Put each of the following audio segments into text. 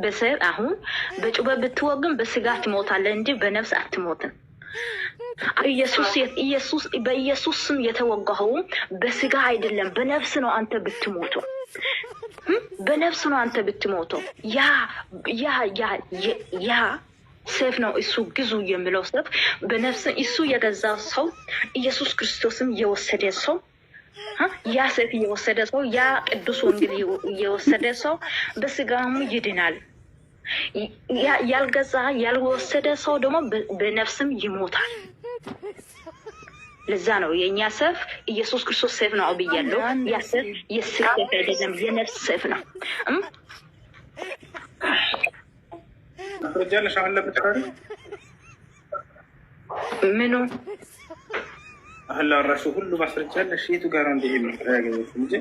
በሰይፍ አሁን በጩቤ ብትወግም በስጋ ትሞታለህ እንጂ በነፍስ አትሞትም። ኢየሱስ በኢየሱስ ስም የተወጋው በስጋ አይደለም በነፍስ ነው። አንተ ብትሞተው በነፍስ ነው አንተ ብትሞተው። ያ ሰይፍ ነው እሱ ግዙ የሚለው ሰይፍ በነፍስ እሱ የገዛ ሰው ኢየሱስ ክርስቶስም የወሰደ ሰው ያ ሰይፍ የወሰደ ሰው ያ ቅዱስ ወንጌል የወሰደ ሰው በስጋሙ ይድናል። ያልገዛ ያልወሰደ ሰው ደግሞ በነፍስም ይሞታል። ለዛ ነው የኛ ሰይፍ ኢየሱስ ክርስቶስ ሰይፍ ነው ብያለሁ። ያ ሰይፍ የስጋ ሰይፍ አይደለም የነፍስ ሰይፍ ነው። ረጃለሽ አሁን ለምትካሪ ምኑ አሁን ላወራሹ ሁሉ ማስረጃለሽ የቱ ጋር እንደሄድ ያገኘሽ እንጂ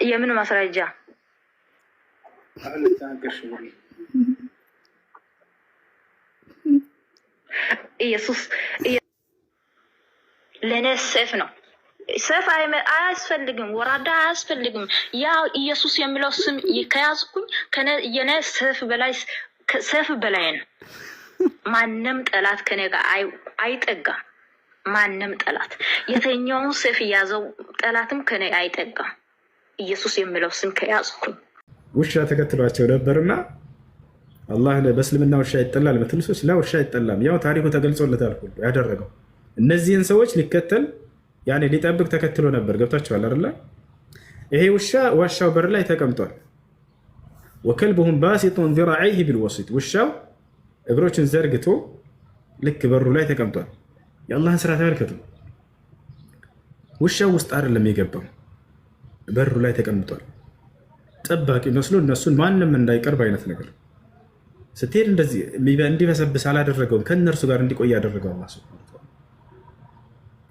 የምኑ ማስረጃ አሁን ተናገርሽ ሁሉ ኢየሱስ ለኔ ሰይፍ ነው። ሰይፍ አያስፈልግም፣ ወራዳ አያስፈልግም። ያ ኢየሱስ የሚለው ስም ከያዝኩኝ የኔ ሰይፍ በላይ ነው። ማንም ጠላት ከኔ ጋር አይጠጋም። ማንም ጠላት የተኛውን ሰይፍ ያዘው ጠላትም ከኔ አይጠጋም። ኢየሱስ የሚለው ስም ከያዝኩኝ ውሻ ተከትሏቸው ነበርና አላህ በእስልምና ውሻ ይጠላል በትልሶች ለውሻ አይጠላም። ያው ታሪኩ ተገልጾለታል ሁሉ ያደረገው እነዚህን ሰዎች ሊከተል ያኔ ሊጠብቅ ተከትሎ ነበር። ገብታችኋል አይደል? ይሄ ውሻ ዋሻው በር ላይ ተቀምጧል። ወከልቡሁም ባሲጡን ذراعيه بالوسط ውሻው እግሮችን ዘርግቶ ልክ በሩ ላይ ተቀምጧል። የአላህን ስራ ተመልከቱ። ውሻው ውስጥ አይደለም የገባው፣ በሩ ላይ ተቀምጧል። ጠባቂ መስሎ እነሱን ማንም እንዳይቀርብ አይነት ነገር ስትሄድ እንደዚህ እንዲበሰብስ አላደረገውም። ከእነርሱ ጋር እንዲቆይ ያደረገው አላህ ሱብሓነሁ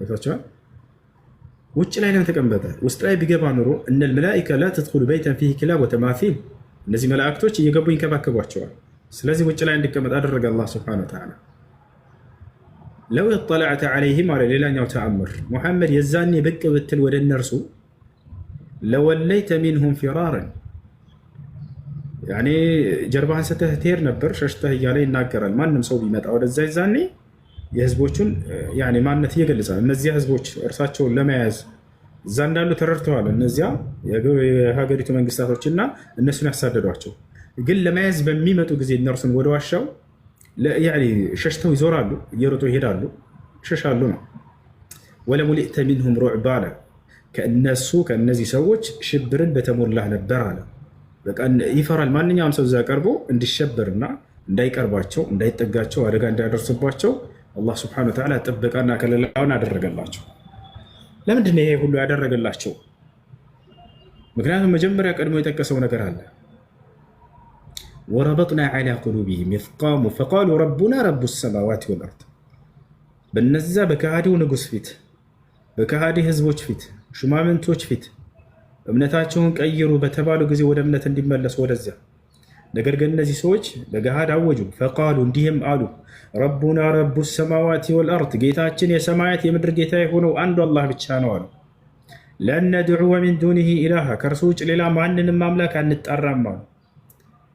ወተዓላ። ውጭ ላይ ነው ተቀመጠ። ውስጥ ላይ ቢገባ ኑሮ እነል መላኢካ ላ ተድኹሉ በይተን ፊሂ ክላብ ወተማሲል፣ እነዚህ መላእክቶች እየገቡ ይንከባከቧቸዋል። ስለዚህ ውጭ ላይ እንዲቀመጥ አደረገ አላህ ሱብሓነሁ ወተዓላ። ለው ኢጠለዕተ ዐለይሂም አለ ሌላኛው ተአምር ሙሐመድ የዛኔ ብቅ ብትል ወደ እነርሱ ለወለይተ ሚንሁም ፊራረን ያኔ ጀርባህን ስተህ ትሄድ ነበር ሸሽተህ እያለ ይናገራል። ማንም ሰው ቢመጣ ወደዛ ይዛኔ የህዝቦቹን ያኔ ማንነት እየገለጻል። እነዚያ ህዝቦች እርሳቸውን ለመያዝ እዛ እንዳሉ ተረድተዋል። እነዚያ የሀገሪቱ መንግስታቶችና እነሱን ያሳደዷቸው ግን ለመያዝ በሚመጡ ጊዜ እነርሱን ወደ ዋሻው ሸሽተው ይዞራሉ፣ እየሮጡ ይሄዳሉ፣ ሸሻሉ ነው። ወለሙሊእተ ሚንሁም ሩዕባ አለ ከእነዚህ ሰዎች ሽብርን በተሞላህ ነበር አለ። በቃ ይፈራል። ማንኛውም ሰው እዛ ቀርቦ እንዲሸበርና እንዳይቀርባቸው እንዳይጠጋቸው አደጋ እንዳያደርስባቸው አላህ ሱብሓነሁ ወተዓላ ጥበቃና ከለላውን አደረገላቸው። ለምንድን ነው ይሄ ሁሉ ያደረገላቸው? ምክንያቱም መጀመሪያ ቀድሞ የጠቀሰው ነገር አለ። ወረበጥና ዐላ ቁሉቢሂም ኢዝ ቃሙ ፈቃሉ ረቡና ረቡ ሰማዋት ወልአርድ። በነዛ በከሃዲው ንጉስ ፊት፣ በከሃዲ ህዝቦች ፊት፣ ሹማምንቶች ፊት እምነታቸውን ቀይሩ በተባሉ ጊዜ ወደ እምነት እንዲመለሱ ወደዚያ። ነገር ግን እነዚህ ሰዎች በገሃድ አወጁ። ፈቃሉ እንዲህም አሉ ረቡና ረቡ ሰማዋት ወልአርድ፣ ጌታችን የሰማያት የምድር ጌታ የሆነው አንዱ አላህ ብቻ ነው አሉ። ለን ነድዑወ ሚን ዱኒሂ ኢላሃ፣ ከእርሱ ውጭ ሌላ ማንንም አምላክ አንጣራም አሉ።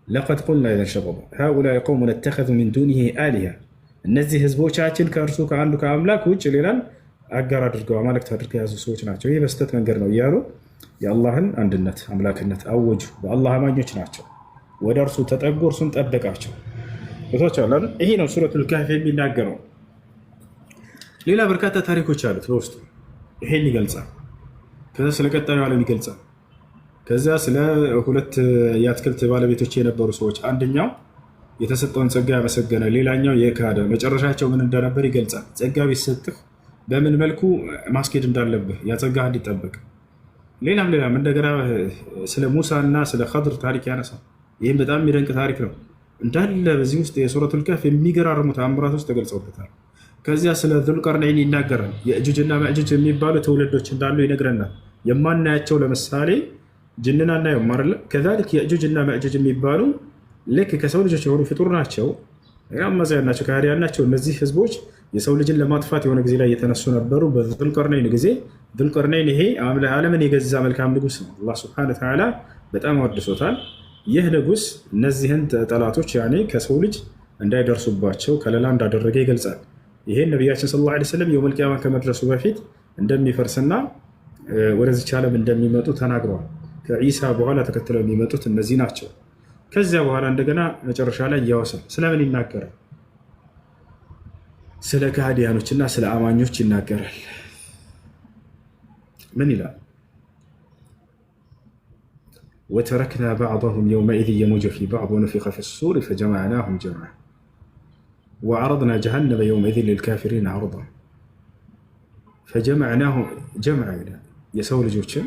ለቀድ ቁልና ኢዘን ሸጠጣ ሃኡላኢ ቀውሙን እተኸዙ ሚን ዱኒሂ አሊሃ፣ እነዚህ ህዝቦቻችን ከእርሱ ከአንዱ ከአምላክ ውጭ ሌላን አጋር አድርገው አማልክት አድርገው የያዙ ሰዎች ናቸው። ይህ በስተት መንገድ ነው እያሉ የአላህን አንድነት አምላክነት አወጁ። በአላህ አማኞች ናቸው። ወደ እርሱ ተጠጉ፣ እርሱን ጠበቃቸው። ይሄ ነው ሱረቱል ካህፍ የሚናገረው። ሌላ በርካታ ታሪኮች አሉት በውስጡ። ይሄን ይገልጻል። ከዛ ስለ ቀጣዩ ዓለም ይገልጻል። ከዛ ስለ ሁለት የአትክልት ባለቤቶች የነበሩ ሰዎች፣ አንደኛው የተሰጠውን ጸጋ ያመሰገነ፣ ሌላኛው የካደ፣ መጨረሻቸው ምን እንደነበር ይገልጻል። ጸጋ ቢሰጥህ በምን መልኩ ማስኬድ እንዳለብህ ያ ጸጋ እንዲጠበቅ። ሌላም እንደገና ስለ ሙሳ እና ስለ ኸድር ታሪክ ያነሳል። ይህም በጣም የሚደንቅ ታሪክ ነው። እንዳለ በዚህ ውስጥ የሱረቱል ካህፍ የሚገራርሙ ተአምራት ውስጥ ተገልጸውበታል። ከዚያ ስለ ዙልቀርነይን ይናገራል። የእጁጅና መእጁጅ የሚባሉ ትውልዶች እንዳሉ ይነግረናል። የማናያቸው ለምሳሌ ጅንን አናየውም አይደለ? ከዛልክ የእጁጅና መእጁጅ የሚባሉ ልክ ከሰው ልጆች የሆኑ ፍጡር ናቸው። አማጽያን ናቸው፣ ከሃዲያን ናቸው። እነዚህ ህዝቦች የሰው ልጅን ለማጥፋት የሆነ ጊዜ ላይ የተነሱ ነበሩ። በዙልቀርነይን ጊዜ ዙልቀርነይን ይሄ ዓለምን የገዛ መልካም ንጉስ ነው። አላህ ሱብሓነሁ ወተዓላ በጣም አወድሶታል። ይህ ንጉስ እነዚህን ጠላቶች ከሰው ልጅ እንዳይደርሱባቸው ከለላ እንዳደረገ ይገልጻል። ይሄን ነቢያችን ሰለላሁ ዐለይሂ ወሰለም የውመል ቂያማ ከመድረሱ በፊት እንደሚፈርስና ወደዚች ዓለም እንደሚመጡ ተናግረዋል። ከዒሳ በኋላ ተከትለው የሚመጡት እነዚህ ናቸው። ከዚያ በኋላ እንደገና መጨረሻ ላይ እያወሳል ስለምን ይናገራል? ስለ ከሃዲያኖችና ስለ አማኞች ይናገራል። ምን ይላል? ወተረክና በዕደሁም የውመኢዝ የሙጁ ፊ በዕድ ወኑፊኸ ፊሱር ፈጀመዕናሁም ጀምዓ ወዐረድና ጀሃነመ የውመኢዝ ሊልካፊሪነ ዐርዳ ፈጀመዕናሁም ጀምዓ ይላል። የሰው ልጆችን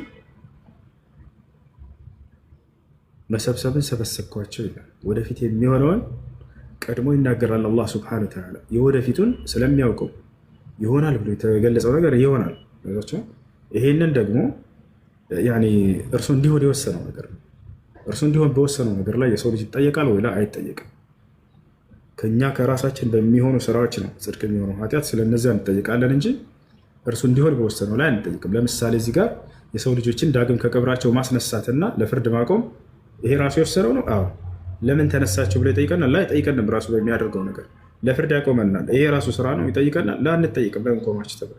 መሰብሰብን ሰበሰብኳቸው ይላል። ወደፊት የሚሆነውን ቀድሞ ይናገራል አላህ ሱብሓነሁ ወተዓላ። የወደፊቱን ስለሚያውቀው ይሆናል ብሎ የተገለጸው ነገር ይሆናል። ይሄንን ደግሞ እርሱ እንዲሆን የወሰነው ነገር ነው። እርሱ እንዲሆን በወሰነው ነገር ላይ የሰው ልጅ ይጠየቃል ወይ አይጠየቅም? ከኛ ከራሳችን በሚሆኑ ስራዎች ነው ጽድቅ የሚሆነው ኃጢአት፣ ስለነዚያ እንጠይቃለን እንጂ እርሱ እንዲሆን በወሰነው ላይ አንጠይቅም። ለምሳሌ እዚህ ጋር የሰው ልጆችን ዳግም ከቀብራቸው ማስነሳትና ለፍርድ ማቆም ይሄ ራሱ የወሰነው ነው። አዎ ለምን ተነሳቸው ብሎ ይጠይቀናል? አይጠይቀንም። ራሱ በሚያደርገው ነገር ለፍርድ ያቆመናል። ይሄ ራሱ ስራ ነው። ይጠይቀናል? ላንጠይቅም። ለምን ቆማችሁ ተብሎ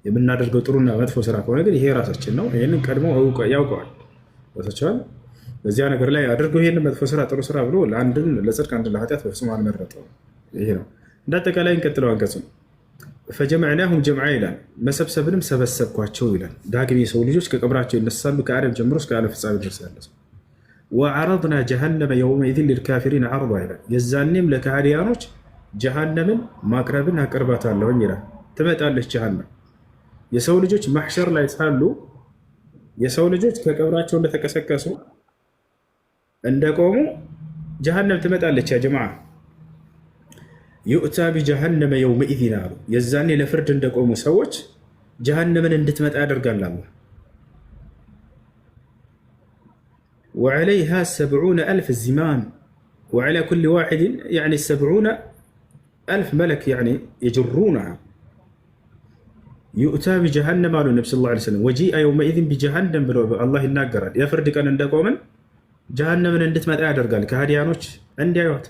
የምናደርገው ጥሩና መጥፎ ስራ ከሆነ ግን ይሄ ራሳችን ነው። ይህንን ቀድሞ ያውቀዋል። ቦታቸዋል በዚያ ነገር ላይ አድርገው ይህንን መጥፎ ስራ ጥሩ ስራ ብሎ ለአንድን ለጽድቅ አንድን ለኃጢአት በፍጹም አልመረጠው። ይሄ ነው። እንደ አጠቃላይ እንቀጥለው አንቀጹ ፈጀመዕናሁም ጀምዓ ይላል። መሰብሰብንም ሰበሰብኳቸው ይላል። ዳግም የሰው ልጆች ከቀብራቸው ይነሳሉ፣ ከአደም ጀምሮ እስከ ዓለም ፍጻሜ ድረስ ያለ ሰው። ወዐረድና ጀሃነመ የውመኢዝን ሊልካፊሪነ ዐርዳ ይላል። የዛኔም ለከሃዲያኖች ጀሃነምን ማቅረብን አቀርባታለሁኝ ይላል። ትመጣለች ጀሃነም። የሰው ልጆች ማሕሸር ላይ ሳሉ የሰው ልጆች ከቀብራቸው እንደተቀሰቀሱ እንደቆሙ ጀሃነም ትመጣለች። ያ ጀማዓ ዩእታ ቢጀሃነመ የውመኢዝን አሉ። የዛኔ ለፍርድ እንደቆሙ ሰዎች ጀሃነምን እንድትመጣ ያደርጋል አላህ። ወዐለይሃ 70,000 ዚማም ወዐላ ኩሊ ዋሒድን 70,000 መለክ የጅሩነሃ ዩእታ ቢጀሃነም አሉ ነቢ ሰለላሁ ዐለይሂ ወሰለም። ወጂአ የውመኢዝን ቢጀሃነም ብሎ አላህ ይናገራል። የፍርድ ቀን እንደቆምን ጀሃነምን እንድትመጣ ያደርጋል፣ ከሃዲያኖች እንዲያዩት።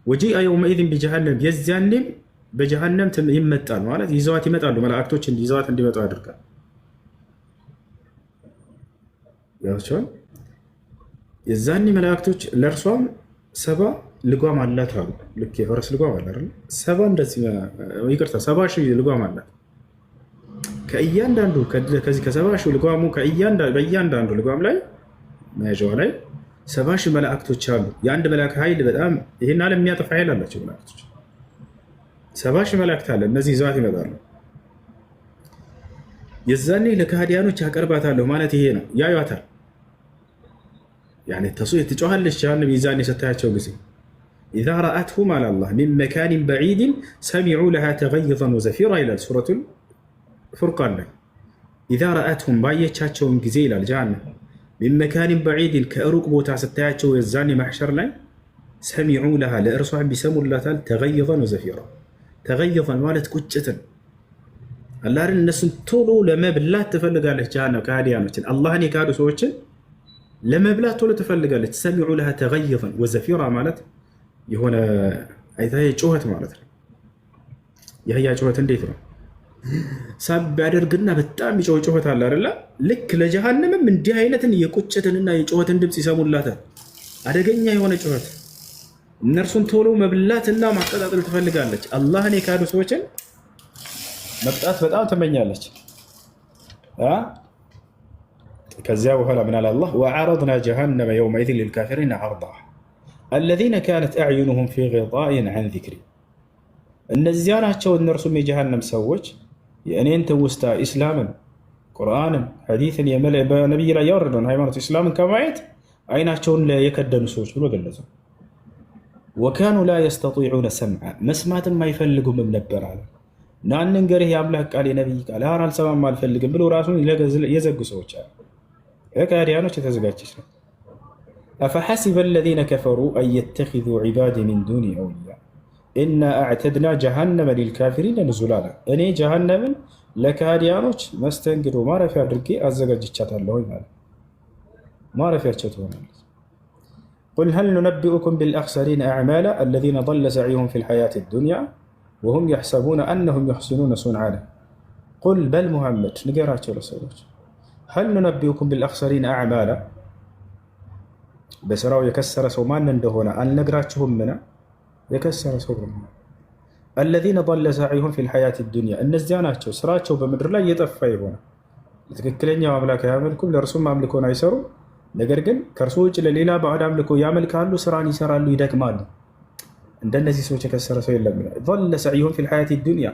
ወጂአ የውመኢዝን ቢጀሃነም የዚያኔም በጀሃነም ይመጣል ማለት ይዘዋት ይመጣሉ፣ መላእክቶች ይዘዋት እንዲመጡ ያደርጋል። ያቸውን የዛኔ መላእክቶች ለእርሷም 70 ልጓም አላት አሉ። ልክ የፈረስ ልጓም አለ አይደል? 70 እንደዚህ ይቅርታ 70,000 ልጓም አላት። ከእያንዳንዱ ከዚህ ከ70,000 ልጓሙ በእያንዳንዱ ልጓም ላይ መያዣዋ ላይ 70,000 መላእክቶች አሉ። የአንድ መልአክ ኃይል በጣም ይህን ዓለም የሚያጠፋ ኃይል አላቸው መላእክቶች። 70,000 መላእክት አለ። እነዚህ ይዘዋት ይመጣሉ። የዛኔ ለከሃዲያኖች አቀርባታለሁ ማለት ይሄ ነው። ያዩታል። ትጮኻለች ጀሃነም የዛኔ ስታያቸው ጊዜ ኢዛ ረአትሁም አለ አላህ ሚን መካኒን በዒድን ሰሚዑ ለሃ ተገይዘን ወዘፊራ ይላል ሱረቱል ፉርቃን ላይ። ኢዛ ረአትሁም ባየቻቸውን ጊዜ ይላል ጀሃነም ሚን መካኒን በዒድን ከሩቅ ቦታ ስታያቸው የዛኔ ማሕሸር ላይ ሰሚዑ ለሃ ለእርሷን ቢሰሙላታል ተገይዘን ወዘፊራ። ተገይዘን ማለት ቁጭትን አላህን እነሱን ቶሎ ለመብላት ትፈልጋለች ጀሃነም ከሃዲያኖችን አላህን የካዱ ሰዎችን ለመብላት ቶሎ ትፈልጋለች። ሰሚዑ ለሃ ተገይዘን ወዘፊራ ማለት የሆነ ጩኸት ማለት ነው። የህያ ጩኸት እንዴት ነው? ሳብ ያደርግና በጣም የጮህ ጩኸት አለ አይደለ? ልክ ለጀሃነምም እንዲህ አይነትን የቁጭትንና የጩኸትን ድምፅ ይሰሙላታል። አደገኛ የሆነ ጩኸት። እነርሱን ቶሎ መብላትና ማቀጣጠል ትፈልጋለች። አላህን የካዱ ሰዎችን መቅጣት በጣም ትመኛለች። ከዚያ በኋላ ምን አለ አላህ? ወዐረድና ጀሃነመ የውመኢዝን ሊልካፊሪነ ዐርዳ አለዚነ ካነት አዕዩኑሁም ፊ ጊጣኢን ዐን ዚክሪ። እነዚያ ናቸው እነርሱም የጀሃነም ሰዎች የእኔን ትውስታ ኢስላምን፣ ቁርአንን፣ ሐዲትን በነቢይ ላይ ያወረደውን ሃይማኖት ኢስላምን ከማየት አይናቸውን የከደኑ ሰዎች ብሎ ገለጸው። ወካኑ ላ የስተጢዑነ ሰምዐ መስማትም አይፈልጉምም ነበር አለ። ናን እንገርህ የአምላክ ቃል የነቢይ ቃል አሁን አልሰማም አልፈልግም ብሎ ራሱን የዘጉ ሰዎች አሉ። ከሃዲያኖች የተዘጋጀች ነው። أفحسب الذين كفروا أن يتخذوا عبادي من دوني أولياء إنا أعتدنا جهنم للكافرين نزلا أني جهنم لكهاديانوች መስተንግዶ ማረፊያ አድርጌ አዘጋጅቻታለሁ ማለት ማረፊያቸው ትሆናለች። قل هل ننبئكم بالأخسرين أعمالا الذين ضل سعيهم في الحياة الدنيا وهم يحسبون أنهم يحسنون صنعا قل بل محمد ንገራቸው ለሰዎች هل ننبئكم بالأخسرين أعمالا በስራው የከሰረ ሰው ማን እንደሆነ አልነግራችሁምና የከሰረ ሰው ነው الذين ضل سعيهم في الحياة الدنيا እነዚያ ናቸው ስራቸው በምድር ላይ የጠፋ ይሆነ ትክክለኛው አምላክ ያመልኩ ለእርሱም አምልኮን አይሰሩ ነገር ግን ከእርሱ ውጭ ለሌላ ባዕድ አምልኮ ያመልካሉ ስራን ይሰራሉ ይደክማሉ እንደነዚህ ሰዎች የከሰረ ሰው የለም ضل سعيهم في الحياة الدنيا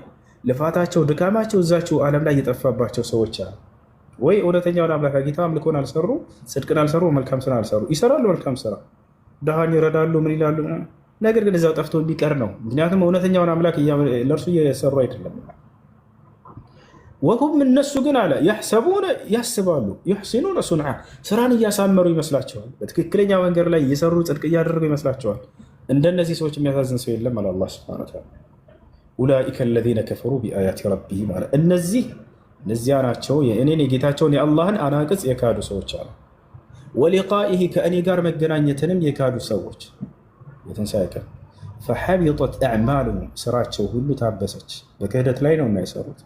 ልፋታቸው ድካማቸው እዛቸው ዓለም ላይ የጠፋባቸው ሰዎች አሉ ወይ እውነተኛውን አምላክ ጌታ አምልኮን አልሰሩ ጽድቅን አልሰሩ መልካም ስራ አልሰሩ ይሰራሉ መልካም ስራ ደሃን ይረዳሉ ምን ይላሉ ነገር ግን እዛው ጠፍቶ ቢቀር ነው ምክንያቱም እውነተኛውን አምላክ ለእርሱ እየሰሩ አይደለም ወሁም እነሱ ግን አለ ያስባሉ يحسنون صنعا ስራን እያሳመሩ ይመስላቸዋል በትክክለኛ መንገድ ላይ እየሰሩ ጽድቅ እያደረጉ ይመስላቸዋል እንደነዚህ ሰዎች የሚያሳዝን ሰው የለም አለ አላህ Subhanahu Wa Ta'ala أولئك الذين كفروا بآيات ربهم እነዚያ ናቸው የእኔን የጌታቸውን የአላህን አናቅጽ የካዱ ሰዎች አለ ወሊቃኢሂ ከእኔ ጋር መገናኘትንም የካዱ ሰዎች የትንሣኤ ቀን فحبطت أعمالهم ስራቸው ሁሉ ታበሰች በክህደት ላይ ነው እና የሰሩት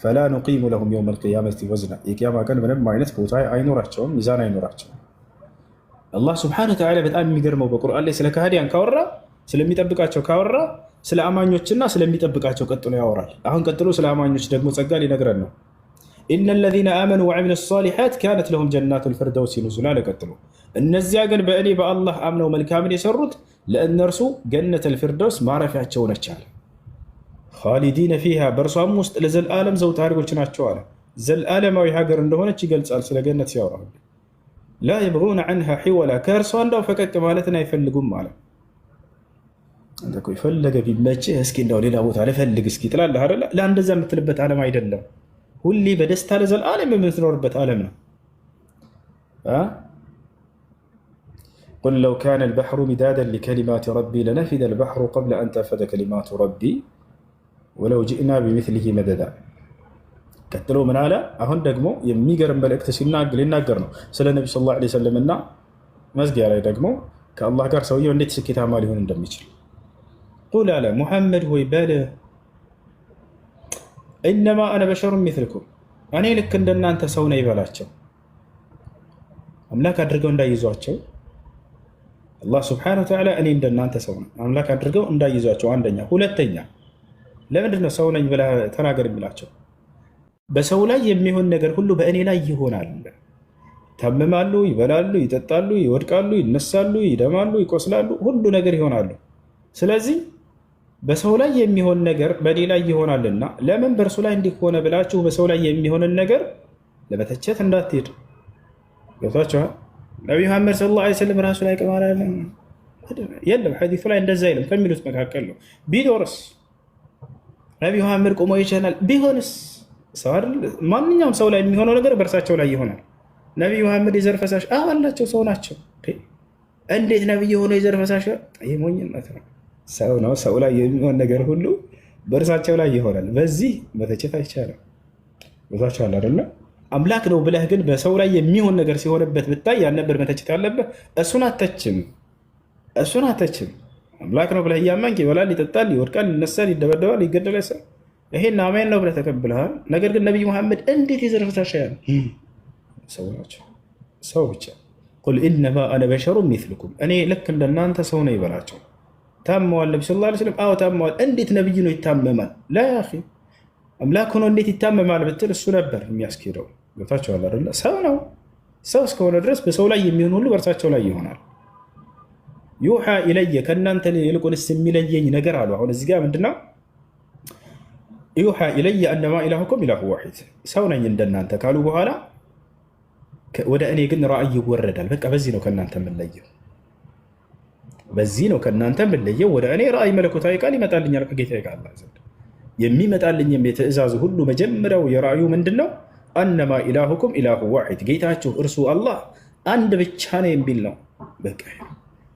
فلا نقيم لهم يوم القيامة وزنا የቂያማ ቀን ምንም አይነት ቦታ አይኖራቸውም ሚዛን አይኖራቸውም አላህ Subhanahu Wa Ta'ala በጣም የሚገርመው በቁርአን ላይ ስለ ካህዲያን ካወራ ስለሚጠብቃቸው ካወራ ስለ አማኞችና ስለሚጠብቃቸው ቀጥሎ ያወራል አሁን ቀጥሎ ስለ አማኞች ደግሞ ጸጋ ሊነግረን ነው إن الذين آمنوا وعملوا الصالحات كانت لهم جنات الفردوس نزلا ለቀጥሎ እነዚያ ግን በእኔ በአላህ አምነው መልካምን የሰሩት ለእነርሱ ገነት الفردوس ማረፊያቸው ነች አለ خالدين فيها በእርሷም ውስጥ ለዘላለም ዘውታሪዎች ናቸው አለ ዘላለማዊ ሀገር እንደሆነች ይገልጻል ስለ ገነት ሲያወራ لا يبغون عنها حولا ከእርሷ እንዳው ፈቀቅ ማለትን አይፈልጉም ማለት እንደኮ ይፈልገ ቢመጭህ እስኪ እንደው ሌላ ቦታ ለፈልግ እስኪ ትላለህ አይደል ለአንደዛ የምትልበት ዓለም አይደለም ሁሌ በደስታ ለዘላለም የምትኖርበት ዓለም ነው قل لو كان البحر مدادا لكلمات ربي لنفد البحر قبل أن تنفد كلمات ربي ولو جئنا بمثله مددا ቀጥሎ ምን አለ አሁን ደግሞ የሚገርም መልእክት ሊናገር ነው ስለ ነብዩ ሰለላሁ ዐለይሂ ወሰለም እና መዝጊያ ላይ ደግሞ ከአላህ ጋር ሰውየው እንዴት ስኬታማ ሊሆን እንደሚችል قل على محمد هو يبال إنما أنا بشر مثلكم أنا لك عندنا أنت سونا يبالاتشو أملاك أدرجو عند يزواتشو الله سبحانه وتعالى أنا عندنا أنت سونا أملاك أدرجو عند يزواتشو عندنا هو لا تنيا لما عندنا سونا يبلا تناقر بلاتشو بس هو لا يميهون نجر كله بأني لا يهون على تممالو يبلالو يتطالو يودقالو ينسالو يدمالو يقسلالو كله نجر يهون على ስለዚህ በሰው ላይ የሚሆን ነገር በእኔ ላይ ይሆናልና ለምን በእርሱ ላይ እንዲሆነ ብላችሁ በሰው ላይ የሚሆንን ነገር ለመተቸት እንዳትሄድ ገብታችኋል ነብዩ መሐመድ ሰለላሁ ዐለይሂ ወሰለም ራሱ ላይ ቀማራ የለም ሐዲሱ ላይ እንደዛ አይልም ከሚሉት መካከል ነው ቢዶርስ ነብዩ መሐመድ ቆሞ ይችላል ቢሆንስ ማንኛውም ሰው ላይ የሚሆነው ነገር በእርሳቸው ላይ ይሆናል ነብዩ መሐመድ የዘር ፈሳሽ አላቸው ሰው ናቸው እንዴት ነብዩ ሆኖ የዘር ፈሳሽ ይሞኝነት ነው ሰው ነው ሰው ላይ የሚሆን ነገር ሁሉ በእርሳቸው ላይ ይሆናል በዚህ መተቸት አይቻልም ወዛቻው አይደለ አምላክ ነው ብለህ ግን በሰው ላይ የሚሆን ነገር ሲሆንበት ብታይ ያን ነበር መተቸት ያለበት እሱን አተችም አምላክ ነው ብለህ ያማንክ ይበላል ይጠጣል ይወድቃል ይነሳል ይደበደባል ይገደላል ይሄን አሜን ነው ብለህ ተቀብለሃል ነገር ግን ነብዩ መሐመድ እንዴት የዘር ፈሳሽ ያለ ሰው ናቸው ሰው ብቻ قل انما انا بشر مثلكم እኔ ልክ እንደናንተ ሰው ነኝ ይበላቸው ታመዋል ነብዩ ሰለላሁ ዐለይሂ ወሰለም አው ታመዋል እንዴት ነብዩ ነው ይታመማል ላ ያ اخي አምላክ ሆኖ እንዴት ይታመማል ብትል እሱ ነበር የሚያስኬደው ገብታችኋል አይደል ሰው ነው ሰው እስከሆነ ድረስ በሰው ላይ የሚሆን ሁሉ በእርሳቸው ላይ ይሆናል ዩሃ ኢለየ ከእናንተ ይልቁንስ የሚለየኝ ነገር አሉ አሁን እዚህ ጋር ምንድነው ዩሃ ኢለየ انما الهكم اله واحد ሰው ነኝ እንደናንተ ካሉ በኋላ ወደ እኔ ግን ራእይ ይወረዳል በቃ በዚህ ነው ከናንተ የምለየው ወደ እኔ ራእይ መለኮታዊ ቃል ይመጣልኛል ከጌታዬ ቃል አላህ ዘንድ የሚመጣልኝም የትእዛዙ ሁሉ መጀመሪያው የራእዩ ምንድነው انما الهكم اله واحد ጌታችሁ እርሱ አላህ አንድ ብቻ ነው የሚል ነው። በቃ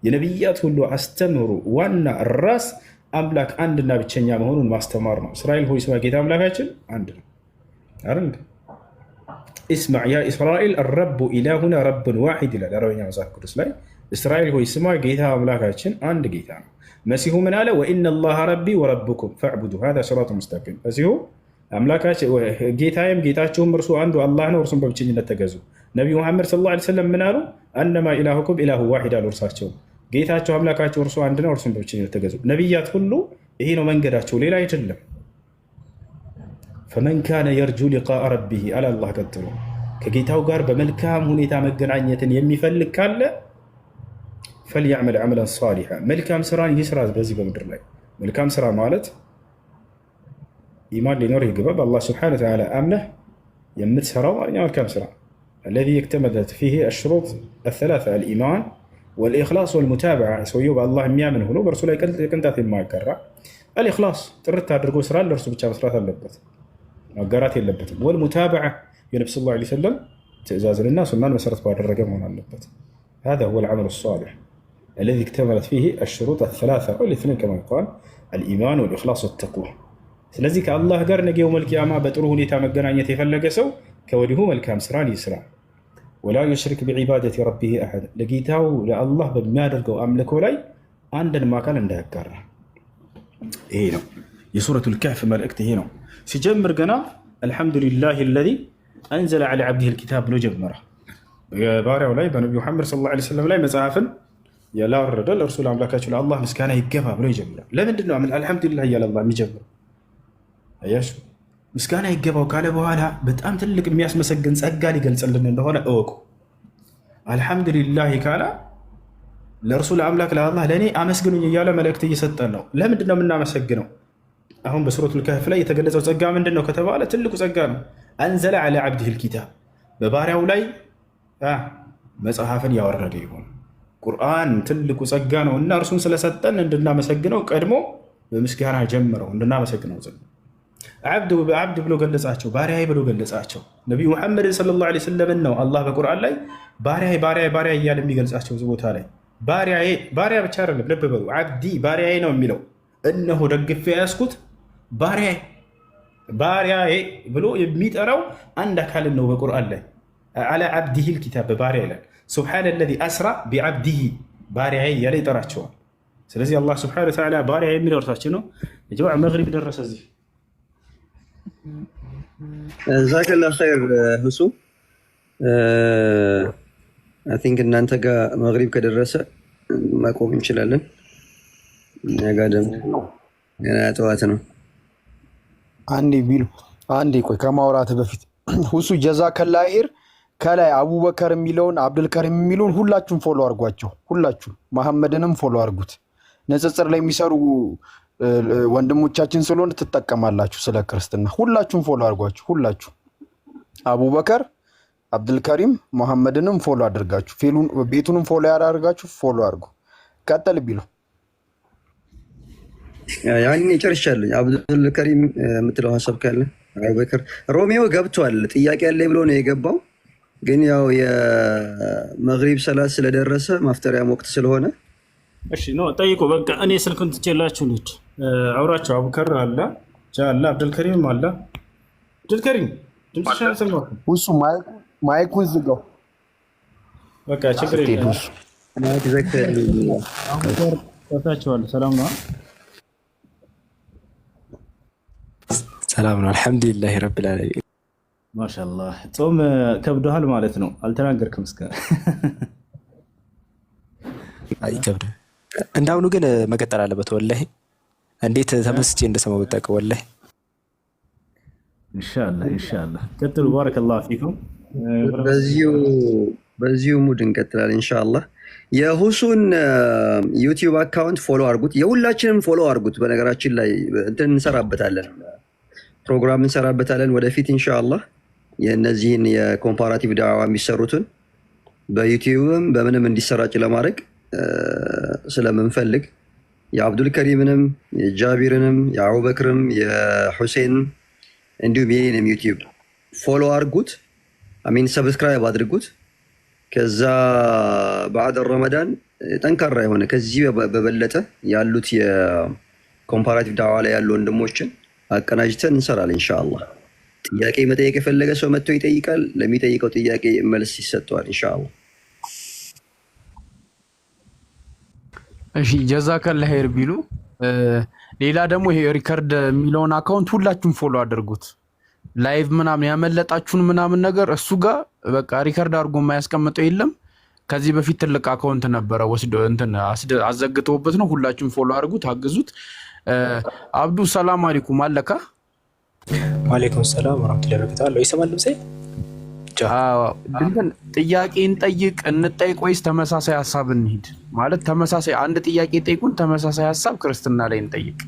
የነቢያት ሁሉ አስተምህሮ ዋና ራስ አምላክ አንድና ብቸኛ መሆኑን ማስተማር ነው። እስራኤል ሆይ ስማ ጌታ አምላካችን አንድ ነው አይደል? እስማዕ ያ እስራኤል አረቡ ኢላሁና ረብን ዋሒድ ይላል አረበኛ መጽሐፍ ቅዱስ ላይ። እስራኤል ሆይ ስማ ጌታ አምላካችን አንድ ጌታ ነው። መሲሁ ምን አለ? ወኢነ ላሃ ረቢ ወረብኩም ፈዕቡዱ ሃዛ ሲራጡ ሙስተቂም። መሲሁ አምላካችን ጌታዬም ጌታችሁም እርሱ አንዱ አላህ ነው፣ እርሱም በብቸኝነት ተገዙ። ነቢዩ መሐመድ ሰለላሁ ዐለይሂ ወሰለም ምን አሉ? አነማ ኢላሁኩም ኢላሁ ዋሒድ አሉ። እርሳቸው ጌታቸው አምላካቸው እርሱ አንድ ነው፣ እርሱም በብቸኝነት ተገዙ። ነቢያት ሁሉ ይሄ ነው መንገዳቸው፣ ሌላ አይደለም። ፈመን ካነ የርጁ ሊቃአ ረቢህ አለ አላህ ቀጥሎ፣ ከጌታው ጋር በመልካም ሁኔታ መገናኘትን የሚፈልግ ካለ ፈልያዕመል ዐመለን ሷሊሐ መልካም ስራን ይስራ። በዚህ በምድር ላይ መልካም ስራ ማለት ኢማን ሊኖር ይገባ። በአላህ ስብሐነሁ ወተዓላ አምነህ የምትሰራው መልካም ስራ الذي اكتملت فيه الشروط الثلاثة الإيمان والإخلاص والمتابعة ሰውየው በአላህ የሚያምን ሆኖ በእርሱ ላይ ቅንጣት የማይጋራ الإخلاص ጥርት አድርጎ ስራ ለእርሱ ብቻ መስራት አለበት፣ ማጋራት የለበትም። والمتابعة የነብዩ ሰለላሁ ዐለይሂ ወሰለም ትእዛዝንና ሱናን መሰረት ባደረገ መሆን አለበት። هذا هو العمل الصالح الذي اكتملت فيه الشروط الثلاثة والاثنين كما قال الإيمان والإخلاص والتقوى። ስለዚህ ከአላህ ጋር ነገ የውመል ቂያማ በጥሩ ሁኔታ መገናኘት የፈለገ ሰው ከወዲሁ መልካም ስራን ይስራ። ወላ ዩሽሪክ ቢዒባደቲ ረቢህ አሐድ ለጌታው ለአላህ በሚያደርገው አምልኮ ላይ አንድንም አካል እንዳያጋራ። ይሄ ነው የሱረቱል ከህፍ መልእክት። ይሄ ነው ሲጀምር ገና አልሐምዱሊላሂ አለዚ አንዘለ ዐላ ዐብዲሂል ኪታብ ብሎ ጀመረ። በባሪያው ላይ በነቢዩ መሐመድ ሰለላሁ ዐለይሂ ወሰለም ላይ መጽሐፍን ያላወረደ ለእርሱ ለአምላካቸው ለአላህ ምስጋና ይገባ ብሎ ይጀምራል። ለምንድን ነው አልሐምዱሊላህ እያለ አላህ የሚጀምረው? አያችሁ ምስጋና ይገባው ካለ በኋላ በጣም ትልቅ የሚያስመሰግን ጸጋ ሊገልጽልን እንደሆነ እወቁ። አልሐምዱሊላህ ካላ ለእርሱ ለአምላክ ለአላህ ለእኔ አመስግኑኝ እያለ መልእክት እየሰጠን ነው። ለምንድን ነው የምናመሰግነው? አሁን በሱረቱል ከህፍ ላይ የተገለጸው ጸጋ ምንድን ነው ከተባለ ትልቁ ጸጋ ነው። አንዘለ ዐላ ዐብዲሂል ኪታብ በባሪያው ላይ መጽሐፍን ያወረደ ይሆን ቁርአን ትልቁ ጸጋ ነው እና እርሱን ስለሰጠን እንድናመሰግነው ቀድሞ በምስጋና ጀምረው እንድናመሰግነው ዘንድ ዓብድ ብሎ ገለጻቸው፣ ባሪያዬ ብሎ ገለጻቸው። ነቢዩ ሙሐመድን ሰለላሁ ዐለይሂ ወሰለም ነው አላህ በቁርአን ላይ ባሪያ እያለ የሚገልጻቸው እዚህ ቦታ ላይ ባሪያ ብቻ አይደለም፣ ልብ በሉ ዓብዲ ባሪያዬ ነው የሚለው። እነሆ ደግፌ ያዝኩት ባሪያዬ ብሎ የሚጠራው አንድ አካልን ነው በቁርአን ላይ ዐላ ዐብዲሂል ኪታብ በባሪያ ይላል። ሱብሓነ ለዚ አስራ ቢዐብዲሂ ባሪያዬ እያለ ይጠራቸዋል። ስለዚህ አላህ ሱብሓነሁ ወተዓላ ባሪያ የሚለው እርሳችን ነው። የጀማዓ መግሪብ ደረሰ እዚህ ዛከላ ኸይር ሁሱ አይ ቲንክ እናንተ ጋር መግሪብ ከደረሰ ማቆም እንችላለን። እኛ ጋር ደግሞ ገና ጠዋት ነው። አንዴ ቆይ ከማውራት በፊት ሁሱ ጀዛከላ ኸይር ከላይ አቡበከር የሚለውን አብዱልከሪም የሚለውን ሁላችሁም ፎሎ አድርጓቸው። ሁላችሁም መሐመድንም ፎሎ አድርጉት። ንጽጽር ላይ የሚሰሩ ወንድሞቻችን ስለሆነ ትጠቀማላችሁ። ስለ ክርስትና ሁላችሁም ፎሎ አድርጓችሁ። ሁላችሁ አቡበከር፣ አብዱልከሪም፣ መሐመድንም ፎሎ አድርጋችሁ ቤቱንም ፎሎ ያደርጋችሁ ፎሎ አድርጉ። ቀጥል ቢሉ ያኔ ጨርሻለሁ። አብዱልከሪም የምትለው ሀሳብ ካለ አቡበከር ሮሚዮ ገብቷል። ጥያቄ ያለ ብሎ ነው የገባው፣ ግን ያው የመግሪብ ሰላት ስለደረሰ ማፍጠሪያ ወቅት ስለሆነ እሺ ነው ጠይቁ። በቃ እኔ ስልኩን ትቼላችሁ ልጅ አውራቸው። አቡበከር አለ ጃላ አብዱልከሪም አለ። አብዱልከሪም ድምፅሽ አልሰማሁም። ሁሱ ማይኩን ዝጋው። በቃ ችግር የለም። ታታችኋል። ሰላም ነው። ሰላም ነው። አልሐምዱሊላህ ረብል ዓለሚን። ማሻአላህ ጾም ከብዶሃል ማለት ነው። አልተናገርክም እስከ አይከብድ። እንዳሁኑ ግን መቀጠል አለበት። ወላሂ እንዴት ተመስጬ እንደሰማው በጣቀ ወላሂ። ኢንሻአላህ ቀጥሉ። ባረከላሁ ፊኩም። በዚሁ ሙድ እንቀጥላለን ኢንሻአላህ። የሁሱን ዩቲዩብ አካውንት ፎሎ አድርጉት፣ የሁላችንም ፎሎ አድርጉት። በነገራችን ላይ እንትን እንሰራበታለን፣ ፕሮግራም እንሰራበታለን ወደፊት ኢንሻአላህ። የእነዚህን የኮምፓራቲቭ ዳዕዋ የሚሰሩትን በዩቲዩብም በምንም እንዲሰራጭ ለማድረግ ስለምንፈልግ የአብዱልከሪምንም የጃቢርንም የአቡበክርም የሁሴን እንዲሁም የኔንም ዩቲዩብ ፎሎ አድርጉት፣ አሚን ሰብስክራይብ አድርጉት። ከዛ بعد ረመዳን ጠንካራ የሆነ ከዚህ በበለጠ ያሉት የኮምፓራቲቭ ዳዋ ላይ ያሉ ወንድሞችን አቀናጅተን እንሰራለን ኢንሻአላህ። ጥያቄ መጠየቅ የፈለገ ሰው መጥቶ ይጠይቃል። ለሚጠይቀው ጥያቄ መልስ ይሰጠዋል ኢንሻአላህ። እሺ ጀዛከላህ ኸይር ቢሉ። ሌላ ደግሞ ይሄ ሪከርድ የሚለውን አካውንት ሁላችሁም ፎሎ አድርጉት። ላይቭ ምናምን ያመለጣችሁን ምናምን ነገር እሱ ጋር በቃ ሪከርድ አድርጎ የማያስቀምጠው የለም። ከዚህ በፊት ትልቅ አካውንት ነበረ ወስዶ እንትን አዘግተውበት ነው። ሁላችሁም ፎሎ አድርጉት፣ አግዙት። አብዱ ሰላም አለይኩም አለካ። ወአለይኩም ሰላም ወራህመቱላሂ ወበረካቱሁ። ይሰማል ልምሴ? ድንገን ጥያቄ እንጠይቅ ወይስ ተመሳሳይ ሀሳብ እንሂድ? ማለት ተመሳሳይ አንድ ጥያቄ ጠይቁን፣ ተመሳሳይ ሀሳብ ክርስትና ላይ እንጠይቅ።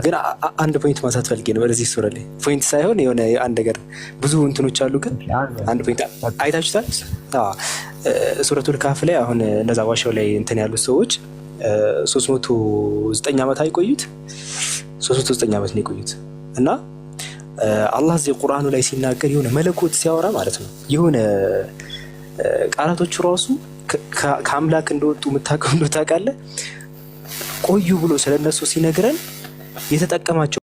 ግን አንድ ፖይንት ማንሳት ፈልጌ ነው። በዚህ ሱራ ላይ ፖይንት ሳይሆን የሆነ አንድ ነገር ብዙ እንትኖች አሉ፣ ግን አንድ ፖይንት አይታችሁታል? ሱረቱል ካፍ ላይ አሁን እነዛ ዋሻው ላይ እንትን ያሉት ሰዎች 309 ዓመት አይቆዩት? 309 ዓመት ነው የቆዩት። እና አላህ እዚህ ቁርአኑ ላይ ሲናገር የሆነ መለኮት ሲያወራ ማለት ነው የሆነ ቃላቶቹ ራሱ ከአምላክ እንደወጡ የምታውቀው ታውቃለህ። ቆዩ ብሎ ስለነሱ ሲነግረን የተጠቀማቸው